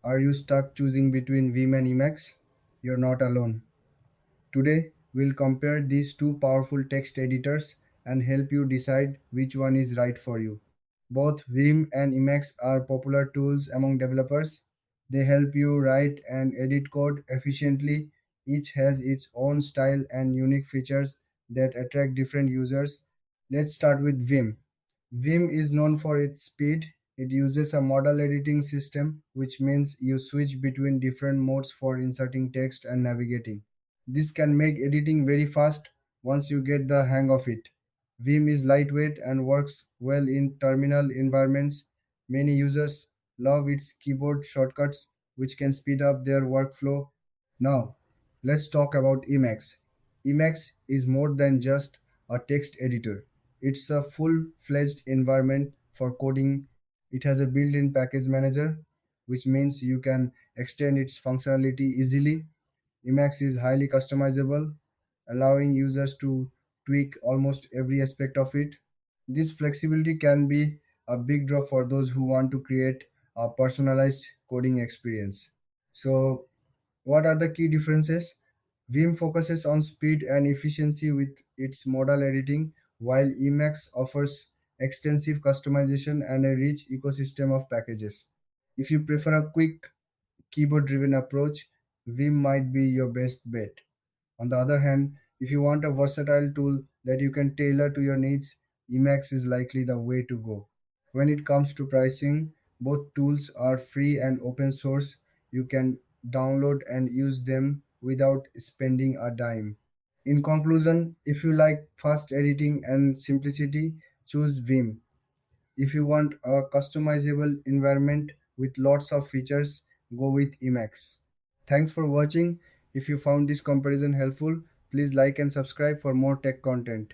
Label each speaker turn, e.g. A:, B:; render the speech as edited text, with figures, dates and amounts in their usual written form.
A: Are you stuck choosing between Vim and Emacs? You're not alone. Today, we'll compare these two powerful text editors and help you decide which one is right for you. Both Vim and Emacs are popular tools among developers. They help you write and edit code efficiently. Each has its own style and unique features that attract different users. Let's start with Vim. Vim is known for its speed. It uses a modal editing system, which means you switch between different modes for inserting text and navigating. This can make editing very fast once you get the hang of it. Vim is lightweight and works well in terminal environments. Many users love its keyboard shortcuts, which can speed up their workflow. Now, let's talk about Emacs. Emacs is more than just a text editor. It's a full-fledged environment for coding. It has a built-in package manager, which means you can extend its functionality easily. Emacs is highly customizable, allowing users to tweak almost every aspect of it. This flexibility can be a big draw for those who want to create a personalized coding experience. So, what are the key differences? Vim focuses on speed and efficiency with its modal editing, while Emacs offers extensive customization and a rich ecosystem of packages. If you prefer a quick keyboard driven approach, Vim might be your best bet. On the other hand, if you want a versatile tool that you can tailor to your needs, Emacs is likely the way to go. When it comes to pricing, both tools are free and open source. You can download and use them without spending a dime. In conclusion, if you like fast editing and simplicity, choose Vim. If you want a customizable environment with lots of features, go with Emacs. Thanks for watching. If you found this comparison helpful, please like and subscribe for more tech content.